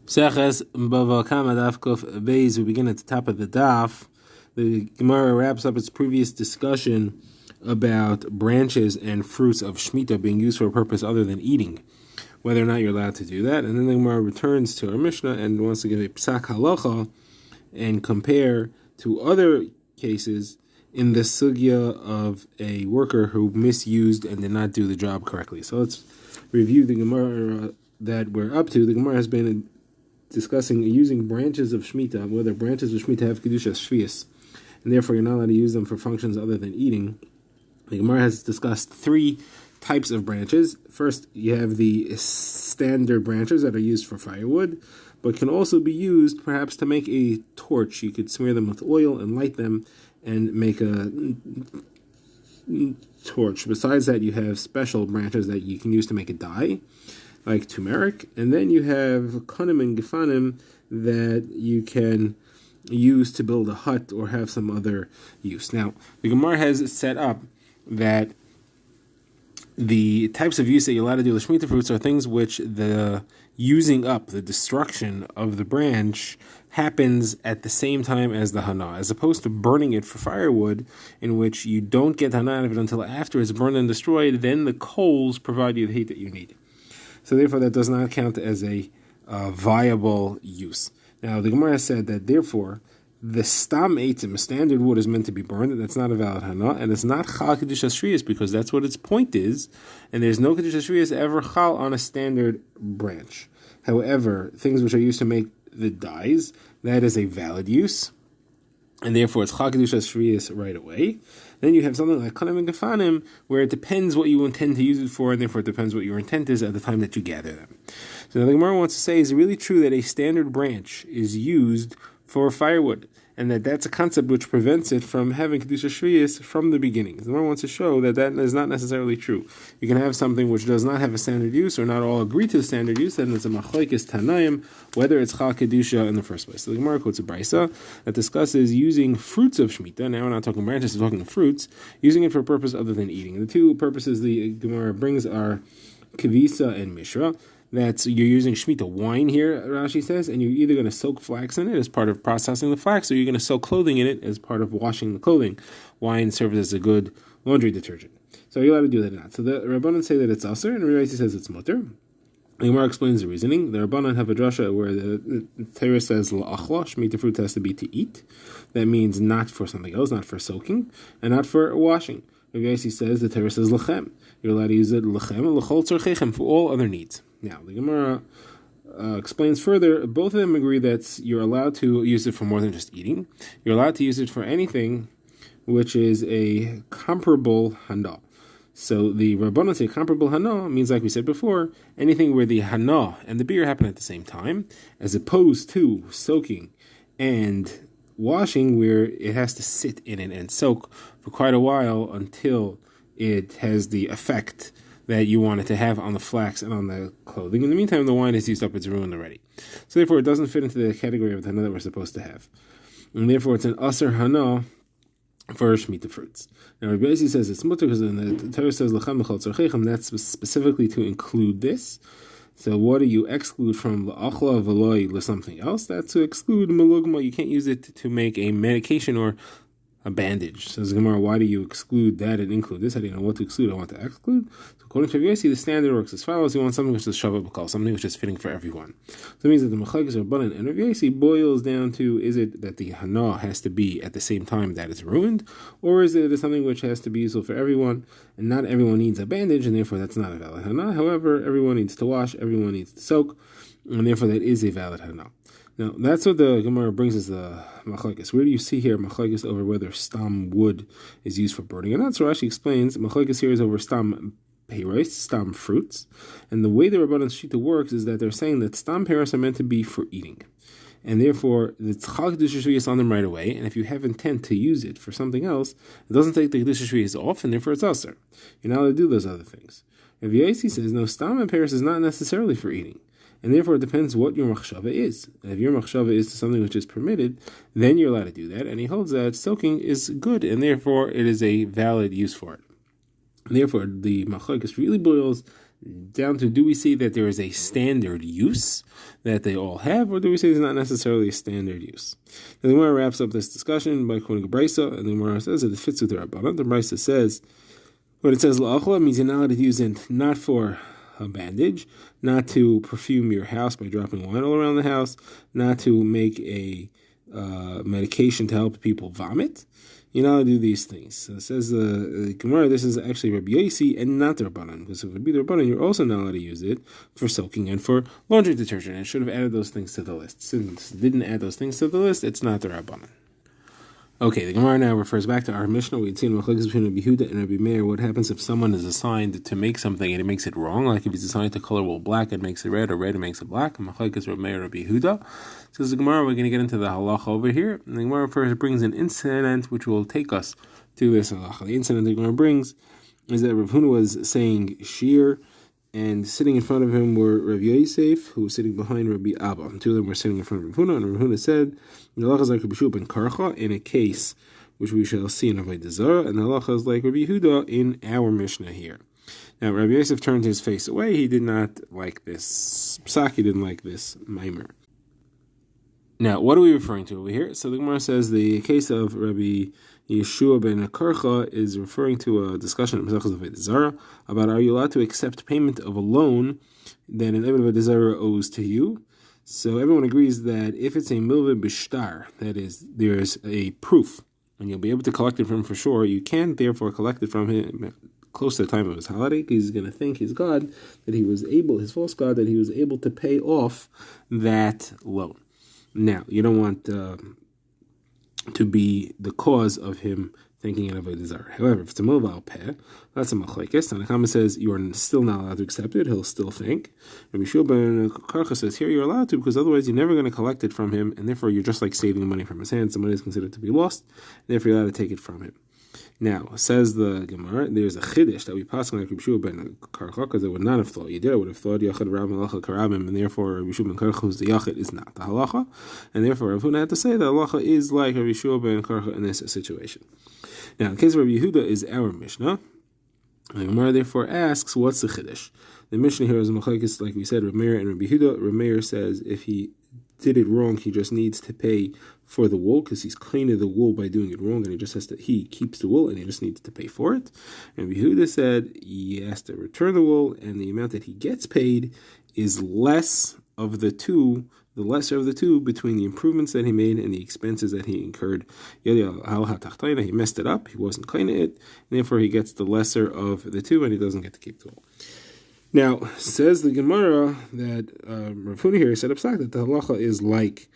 Seches Bava Kamma Daf Kuf Beis. We begin at the top of the daf. The Gemara wraps up its previous discussion about branches and fruits of Shemitah being used for a purpose other than eating, whether or not you're allowed to do that. And then the Gemara returns to our Mishnah and wants to give a psak halacha and compare to other cases in the sugya of a worker who misused and did not do the job correctly. So let's review the Gemara that we're up to. The Gemara has been discussing using branches of Shemitah, whether branches of Shemitah have Kedusha Shvius, and therefore you're not allowed to use them for functions other than eating. The Gemara has discussed three types of branches. First, you have the standard branches that are used for firewood, but can also be used perhaps to make a torch. You could smear them with oil and light them and make a torch. Besides that, you have special branches that you can use to make a dye, like turmeric, and then you have konim and gefanim that you can use to build a hut or have some other use. Now, the Gemara has set up that the types of use that you're allowed to do with Shemitah fruits are things which the using up, the destruction of the branch, happens at the same time as the hana, as opposed to burning it for firewood, in which you don't get hana out of it until after it's burned and destroyed. Then the coals provide you the heat that you need. So therefore, that does not count as a viable use. Now, the Gemara said that therefore, the stam eitzim, standard wood, is meant to be burned, and that's not a valid hana, and it's not chal kedusha shriyas, because that's what its point is, and there's no kedusha shriyas ever chal on a standard branch. However, things which are used to make the dyes, that is a valid use, and therefore it's chal kedusha shriyas right away. Then you have something like konim and gefanim, where it depends what you intend to use it for, and therefore it depends what your intent is at the time that you gather them. So the Gemara wants to say, is it really true that a standard branch is used for firewood, and that's a concept which prevents it from having kedusha shriyas from the beginning? The Gemara wants to show that is not necessarily true. You can have something which does not have a standard use, or not all agree to the standard use, and it's a machlokes tanaim whether it's chal kedusha in the first place. So the Gemara quotes a brisa that discusses using fruits of Shemitah. Now we're not talking branches, we're talking fruits, using it for a purpose other than eating. And the two purposes the Gemara brings are kavisa and mishra. That's you're using Shemitah wine here, Rashi says, and you're either going to soak flax in it as part of processing the flax, or you're going to soak clothing in it as part of washing the clothing. Wine serves as a good laundry detergent. So you're allowed to do that or not. So the Rabbanan say that it's aser, and Rashi says it's mutter. The Gemara explains the reasoning. The Rabbanan have a drasha where the Torah says la'achla, Shemitah fruit has to be to eat. That means not for something else, not for soaking, and not for washing. Rashi says the Torah says lechem. You're allowed to use it lechem and l'chol tzorchechem for all other needs. Now, the Gemara explains further, both of them agree that you're allowed to use it for more than just eating. You're allowed to use it for anything which is a comparable hana. So the Rabbanan say comparable hana means, like we said before, anything where the hana and the beer happen at the same time, as opposed to soaking and washing, where it has to sit in it and soak for quite a while until it has the effect that you want it to have on the flax and on the clothing. In the meantime, the wine is used up, it's ruined already. So therefore, it doesn't fit into the category of the hana that we're supposed to have. And therefore, it's an aser hana for Shemitah fruits. Now, Rabbi Yossi says it's mutter because the Torah says l'chem l'chol tzorchechem. That's specifically to include this. So what do you exclude from la'achla v'loi l'something else? That's to exclude melugma. You can't use it to make a medication or a bandage. Says Gemara, why do you exclude that and include this? I don't know what to exclude, I want to exclude. So according to Rabbi Yossi, the standard works as follows. You want something which is shavah b'kol, something which is fitting for everyone. So it means that the machlokes Rabbanan and Rabbi Yossi boils down to, is it that the hana has to be at the same time that it's ruined, or is it something which has to be useful for everyone, and not everyone needs a bandage, and therefore that's not a valid hana. However, everyone needs to wash, everyone needs to soak, and therefore that is a valid hana. Now, that's what the Gemara brings as the machlokes. Where do you see here machlokes over whether stam wood is used for burning or not? So Rashi explains, machlokes here is over stam peiros, stam fruits. And the way the Rabbanan Shita works is that they're saying that stam peiros are meant to be for eating. And therefore, the chal kedusha shriyas on them right away, and if you have intent to use it for something else, it doesn't take the kedusha shriyas off, and therefore it's aser. You're not allowed to do those other things. Rabbi Yossi says, no, stam and peiros is not necessarily for eating. And therefore, it depends what your machshava is. And if your machshava is to something which is permitted, then you're allowed to do that. And he holds that soaking is good, and therefore it is a valid use for it. And therefore, the machlokes really boils down to, do we see that there is a standard use that they all have, or do we say it's not necessarily a standard use? And the Gemara wraps up this discussion by quoting a brisa, and the Gemara says that it fits with the Rabbanan. The brisa says, when it says la'achla, means you're not allowed to use it not for a bandage, not to perfume your house by dropping wine all around the house, not to make a medication to help people vomit. You're not allowed to do these things. So it says the Gemara, this is actually Rabbi Yosi and not the Rabbanan, because if it would be the Rabbanan, you're also not allowed to use it for soaking and for laundry detergent. And it should have added those things to the list. Since it didn't add those things to the list, it's not the Rabbanan. Okay, the Gemara now refers back to our Mishnah. We'd seen machlokes between Rabbi Yehuda and Rabbi Meir. What happens if someone is assigned to make something and it makes it wrong? Like if he's assigned to color wool black and makes it red, or red and makes it black. Machlokes Rabbi Meir, Rabbi Yehuda. So the Gemara, we're going to get into the halacha over here. And the Gemara first brings an incident which will take us to this halacha. The incident the Gemara brings is that Rav Huna was saying shir, and sitting in front of him were Rav Yosef, who was sitting behind Rabbi Abba. The two of them were sitting in front of Rav Huna, and Rav Huna said, the halacha is like Rabbi Shua ben Karcha in a case which we shall see in Avodah Zarah, and the halacha is like Rabbi Yehuda in our Mishnah here. Now, Rabbi Yosef turned his face away. He did not like this psak. He didn't like this maimer. Now, what are we referring to over here? So the Gemara says the case of Rabbi Yeshua ben Karcha is referring to a discussion in Masechus Avodah Zarah about, are you allowed to accept payment of a loan that an Eved of Avodah Zarah owes to you? So everyone agrees that if it's a milveh b'shtar, that is, there's a proof, and you'll be able to collect it from him for sure, you can therefore collect it from him close to the time of his holiday, because he's going to thank his God that he was able, his false God, that he was able to pay off that loan. Now, you don't want to be the cause of him thinking it of a desire. However, if it's a milval peh, that's a machlekes. And the Kamma says you are still not allowed to accept it. He'll still think. Rabbi Shua ben Karcha says here you're allowed to, because otherwise you're never going to collect it from him, and therefore you're just like saving money from his hands. The money is considered to be lost, and therefore you're allowed to take it from him. Now, says the Gemara, there's a chiddush that we pass on like Rabbi Shua ben Karcha, because I would not have thought you did. I would have thought Yachid Ram Halacha Karabim, and therefore Rabbi Shua ben Karcha, who's the Yachid, is not the Halacha, and therefore Rav Huna had to say that Halacha is like Rabbi Shua ben Karcha in this situation. Now, the case of Rabbi Yehuda is our Mishnah. The Gemara therefore asks, what's the chiddush? The Mishnah here is a machlokes, like we said, Rav Meir and Rabbi Yehuda. Rav Meir says if he did it wrong, he just needs to pay for the wool, because he's cleaning the wool by doing it wrong, and he keeps the wool, and he just needs to pay for it. And Yehuda said he has to return the wool, and the amount that he gets paid is less of the two, the lesser of the two, between the improvements that he made and the expenses that he incurred. He messed it up, he wasn't cleaning it, and therefore he gets the lesser of the two, and he doesn't get to keep the wool. Now, says the Gemara that Rav Huna here said upside that the halacha is like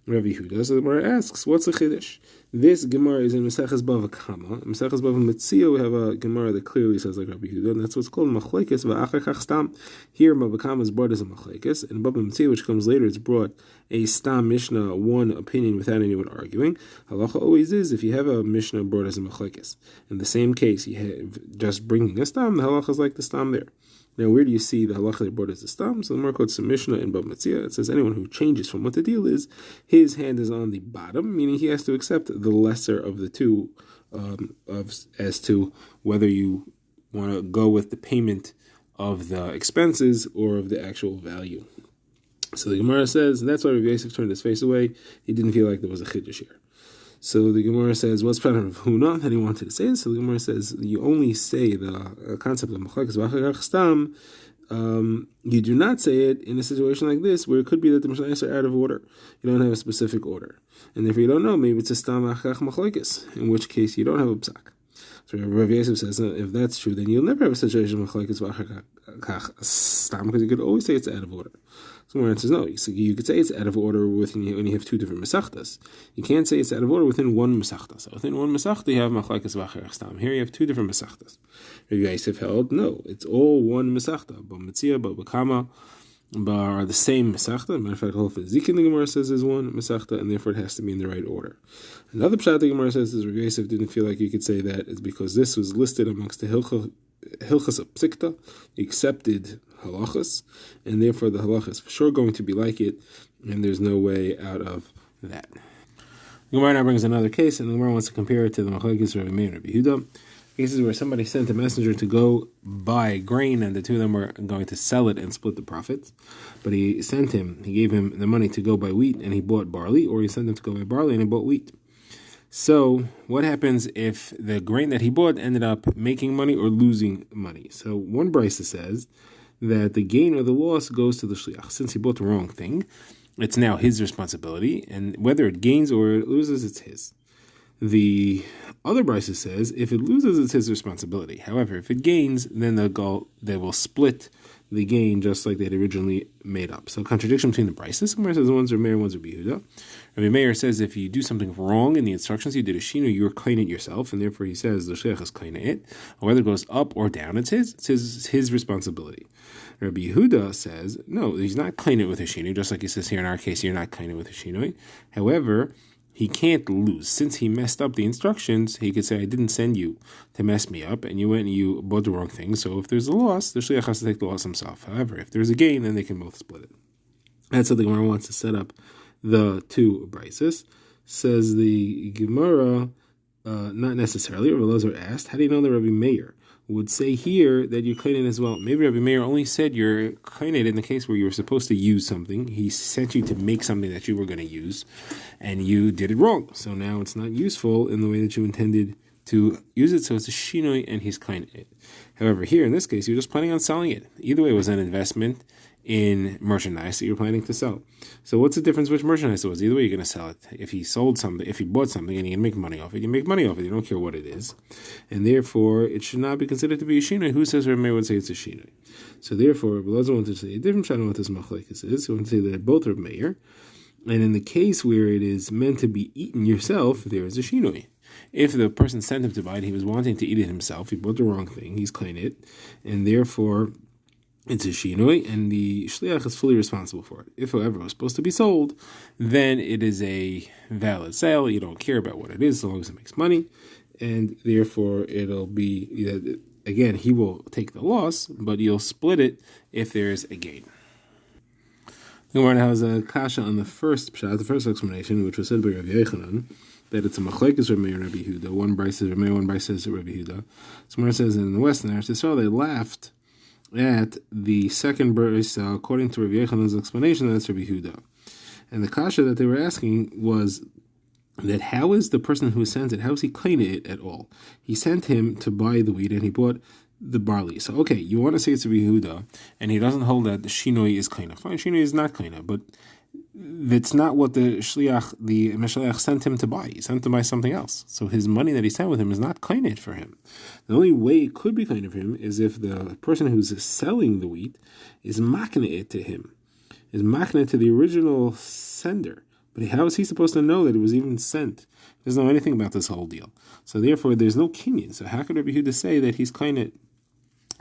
Rav Yehuda. So the Gemara asks, what's the chiddush? This Gemara is in Maseches Bava Kamma. In Maseches Bava Metzia, we have a Gemara that clearly says like Rav Yehuda, and that's what's called machlekes v'achar kach stam. Here, Bava Kamma is brought as a machlekes, and Bava Metzia, which comes later, it's brought a stam mishnah, one opinion without anyone arguing. Halacha always is, if you have a mishnah brought as a machlekes, in the same case, you have just bringing a stam, the halacha is like the stam there. Now, where do you see the halacha that brought as a stam? So the Gemara quotes some Mishnah in Bava Metzia. It says anyone who changes from what the deal is, his hand is on the bottom, meaning he has to accept the lesser of the two, as to whether you want to go with the payment of the expenses or of the actual value. So the Gemara says, and that's why Rabbi Yosef turned his face away. He didn't feel like there was a chiddush here. So the Gemara says, what's part of Huna that he wanted to say? So the Gemara says, you only say the concept of machlekes v'achar stam. You do not say it in a situation like this, where it could be that the Mishnayos are out of order. You don't have a specific order, and if you don't know, maybe it's a stam achach machlekes, in which case you don't have a psak. So Rav Yosef says, if that's true, then you'll never have a situation of machlekes v'achar stam, because you could always say it's out of order. So the answer is no. You could say it's out of order when you have two different mesachtas. You can't say it's out of order within one mesachta. So within one mesachta you have machlekes v'achar stam. Here you have two different mesachtas. Rabbi Yosef held, no, it's all one mesachta. Bava Metzia, Bava Kamma are the same mesachta. Matter of fact, Halacha Zikin, the Gemara says, is one mesachta, and therefore it has to be in the right order. Another pshat the Gemara says is Rabbi Yosef didn't feel like you could say that is because this was listed amongst the hilchas of psikta, accepted halachas, and therefore the halacha is for sure going to be like it, and there's no way out of that. The Gemara now brings another case, and the Gemara wants to compare it to the machlekes Rabbi Meir and Rabbi Yehuda. cases where somebody sent a messenger to go buy grain and the two of them were going to sell it and split the profits. But he gave him the money to go buy wheat and he bought barley, or he sent him to go buy barley and he bought wheat. So what happens if the grain that he bought ended up making money or losing money? So one brisa says that the gain or the loss goes to the shliach. Since he bought the wrong thing, it's now his responsibility, and whether it gains or it loses, it's his. The other brisa says if it loses, it's his responsibility. However, if it gains, then they will split the gain just like they'd originally made up. So contradiction between the brises. Somewhere says one's Rabbi Meir, one's Rabbi Yehuda. Rabbi Meir says if you do something wrong in the instructions, you did a shinu, you're kain it yourself, and therefore he says the shliach is kain it. Whether it goes up or down, it's his responsibility. Rabbi Yehuda says no, he's not kain it with a shinu, just like he says here in our case, you're not kain it with a shinu. However, he can't lose. Since he messed up the instructions, he could say, I didn't send you to mess me up, and you went and you bought the wrong thing. So if there's a loss, the shliach has to take the loss himself. However, if there's a gain, then they can both split it. That's how the Gemara wants to set up the two brises. Says the Gemara, not necessarily. Rabbi Elazar asked, how do you know that Rabbi Meir would say here that you're kained as well? Maybe Rabbi Meir only said you're kained in the case where you were supposed to use something. He sent you to make something that you were going to use, and you did it wrong. So now it's not useful in the way that you intended to use it, so it's a shinoi, and he's kained it. However, here in this case, you're just planning on selling it. Either way, it was an investment in merchandise that you're planning to sell. So what's the difference which merchandise it was? Either way, you're going to sell it. If he sold something, if he bought something and you can make money off it, you make money off it. You don't care what it is. And therefore, it should not be considered to be a shinoi. Who says Rabbi Meir would say it's a shinoi? So therefore, Rabbi Elazar wanted to say a different shot on what this machlekes is. He wanted to say that both Rabbi Meir, and in the case where it is meant to be eaten yourself, there is a shinoi. If the person sent him to buy it, he was wanting to eat it himself, he bought the wrong thing, he's kained it, and therefore it's a shinoi, and the shliach is fully responsible for it. If, however, it was supposed to be sold, then it is a valid sale. You don't care about what it is as long as it makes money, and therefore it'll be, again, he will take the loss, but you'll split it if there is a gain. The Gemara has a kasha on the first pshat, the first explanation, which was said by Rabbi Yechanan, that it's a machlekes Rabbi Meir and Rabbi Yehuda. One brisa is Rabbi Meir, one brisa is Rabbi Yehuda. Somewhere says in the Western Eretz Yisrael, they laughed at the second brisa according to Rabbi Yechanan's explanation that it's Rabbi Yehuda. And the kasha that they were asking was that how is the person who sent it, how is he kained it at all? He sent him to buy the wheat and he bought the barley. So okay, you want to say it's Rabbi Yehuda, and he doesn't hold that the shinoi is kainah. Fine, shinoi is not kainah, but that's not what the Meshaliach sent him to buy. He sent him to buy something else. So his money that he sent with him is not kainah for him. The only way it could be kainah for him is if the person who's selling the wheat is makneh it to him, is makneh to the original sender. But how is he supposed to know that it was even sent? He doesn't know anything about this whole deal. So therefore, there's no kinyan. So how could Rabbi Yehuda say that he's kainah?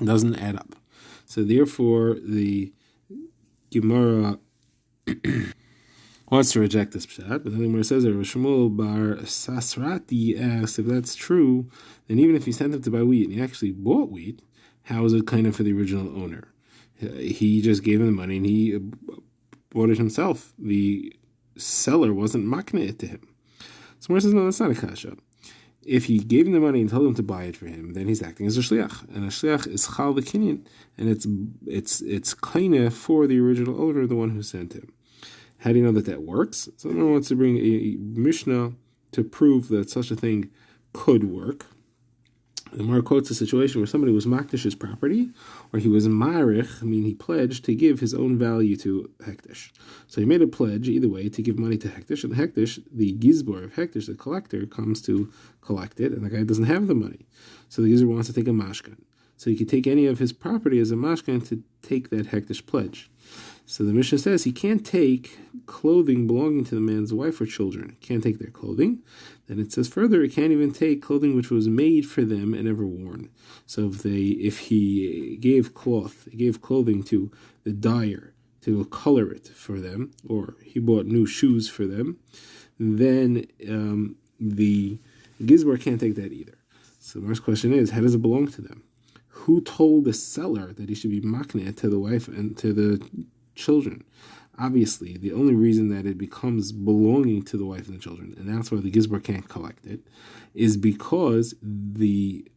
Doesn't add up. So therefore, the Gemara wants to reject this pshat, but then the Gemara says that Shmuel bar Sasrati asks if that's true, then even if he sent him to buy wheat and he actually bought wheat, how is it kind of for the original owner? He just gave him the money and he bought it himself. The seller wasn't makneh it to him. So Gemara says no, that's not a kasha. If he gave him the money and told him to buy it for him, then he's acting as a shliach, and a shliach is chal the kinyan, and it's kainah for the original owner, the one who sent him. How do you know that that works? Someone wants to bring a Mishnah to prove that such a thing could work. The Gemara quotes a situation where somebody was makdish his property, or he was marich, he pledged to give his own value to hektish. So he made a pledge, either way, to give money to hektish, and hektish, the gizbor of hektish, the collector, comes to collect it, and the guy doesn't have the money. So the gizbor wants to take a mashkan. So he could take any of his property as a mashkan to take that hektish pledge. So the Mishnah says he can't take clothing belonging to the man's wife or children. He can't take their clothing. Then it says further, he can't even take clothing which was made for them and never worn. So if he gave clothing to the dyer to color it for them, or he bought new shoes for them, then the gizbar can't take that either. So the first question is, how does it belong to them? Who told the seller that he should be makneh to the wife and to the children? Obviously, the only reason that it becomes belonging to the wife and the children, and that's why the gizbar can't collect it, is because the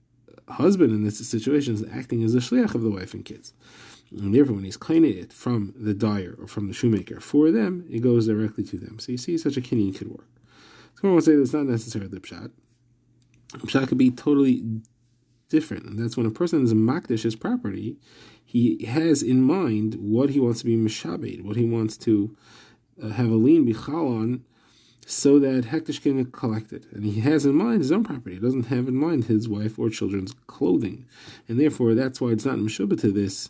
husband in this situation is acting as a shliach of the wife and kids. And therefore, when he's cleaning it from the dyer or from the shoemaker for them, it goes directly to them. So you see, such a kinyan could work. So I want to say that's not necessarily the pshat. Pshat could be totally different, and that's when a person is makdish his property, he has in mind what he wants to be mishabed, what he wants to have a lien bichal on, so that hektish can collect it. And he has in mind his own property. He doesn't have in mind his wife or children's clothing. And therefore, that's why it's not meshubah to this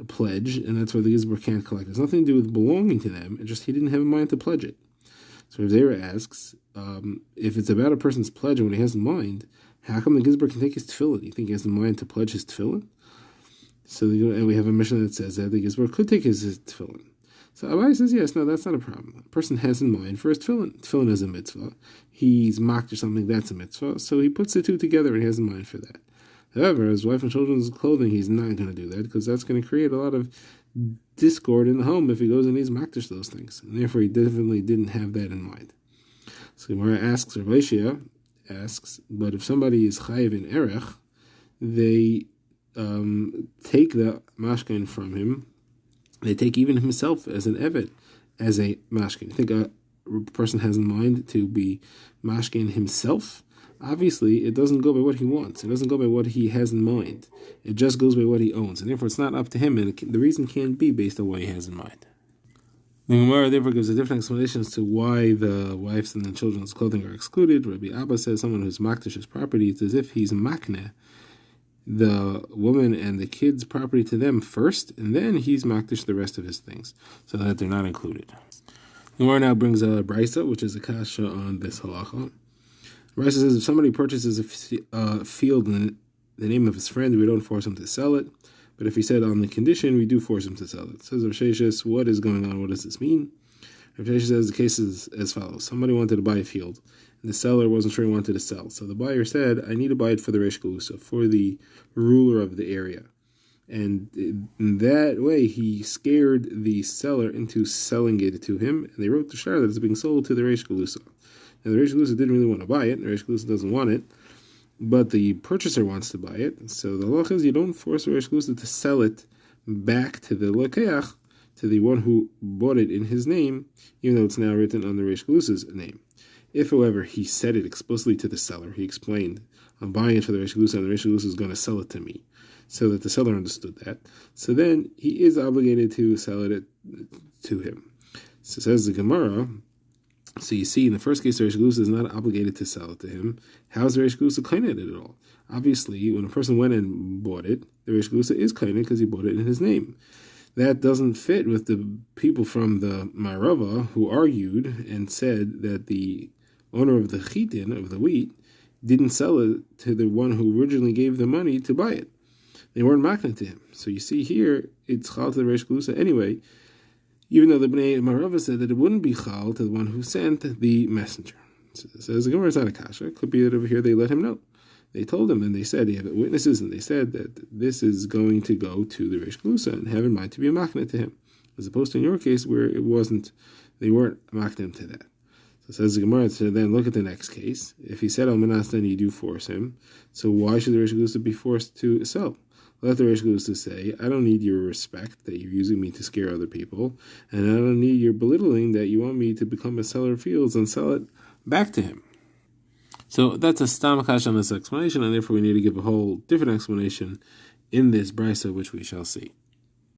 pledge, and that's why the Gizbar can't collect it. It's nothing to do with belonging to them, it's just he didn't have in mind to pledge it. So if Zera asks, if it's about a person's pledge and what he has in mind, how come the Gizbar can take his tefillin? You think he has in mind to pledge his tefillin? So and we have a mission that says that the Gizbar could take his tefillin. So Abai says, yes, no, that's not a problem. A person has in mind for his tefillin. Tefillin is a mitzvah. He's mocked or something, that's a mitzvah. So he puts the two together and he has in mind for that. However, his wife and children's clothing, he's not going to do that because that's going to create a lot of discord in the home if he goes and he's makdish those things. And therefore, he definitely didn't have that in mind. So Gemara asks, Rav Leishia asks, but if somebody is chayiv in erech, they take the mashkin from him. They take even himself as an evet, as a mashkin. You think a person has in mind to be mashkin himself? Obviously, it doesn't go by what he wants. It doesn't go by what he has in mind. It just goes by what he owns. And therefore, it's not up to him. And the reason can't be based on what he has in mind. The Gemara therefore gives a different explanation as to why the wife's and the children's clothing are excluded. Rabbi Abba says someone who's makdish his property, it's as if he's makneh the woman and the kids' property to them first, and then he's makdish the rest of his things, so that they're not included. The Gemara now brings a brisa, which is a kasha on this halacha. Rashi says if somebody purchases a field in the name of his friend, we don't force him to sell it. But if he said on the condition, we do force him to sell it. Says Rav Sheshes, what is going on? What does this mean? Rav Sheshes says the case is as follows. Somebody wanted to buy a field, and the seller wasn't sure he wanted to sell. So the buyer said, I need to buy it for the Reish Galusa, for the ruler of the area. And in that way, he scared the seller into selling it to him, and they wrote the shar that it's being sold to the Reish Galusa. Now, the Reish Galusa didn't really want to buy it. The Reish Galusa doesn't want it, but the purchaser wants to buy it. So the halacha is you don't force the Reish Galusa to sell it back to the lokeach, to the one who bought it in his name, even though it's now written on the Reish Galusa's name. If, however, he said it explicitly to the seller, he explained, I'm buying it for the Reish Galusa, and the Reish Galusa is going to sell it to me, so that the seller understood that. So then he is obligated to sell it to him. So says the Gemara. So you see, in the first case, the Reish Galusa is not obligated to sell it to him. How is the Reish Galusa kained it at all? Obviously, when a person went and bought it, the Reish Galusa is kained because he bought it in his name. That doesn't fit with the people from the Marava who argued and said that the owner of the chitin, of the wheat, didn't sell it to the one who originally gave the money to buy it. They weren't makna to him. So you see here, it's chal to the Reish Galusa anyway, even though the Bnei Marava said that it wouldn't be chal to the one who sent the messenger. So it says the Gemara is not a kasha. It could be that over here they let him know. They told him, and they said, they have witnesses, and they said that this is going to go to the Reish Galusa and have in mind to be a makna to him, as opposed to in your case where it wasn't, they weren't makna to that. So it says the Gemara to then look at the next case. If he said al-manas, then you do force him. So why should the Reish Galusa be forced to sell? Let the Reish Galusa say, I don't need your respect that you're using me to scare other people, and I don't need your belittling that you want me to become a seller of fields and sell it back to him. So that's a stam kash on this explanation, and therefore we need to give a whole different explanation in this brisa, which we shall see.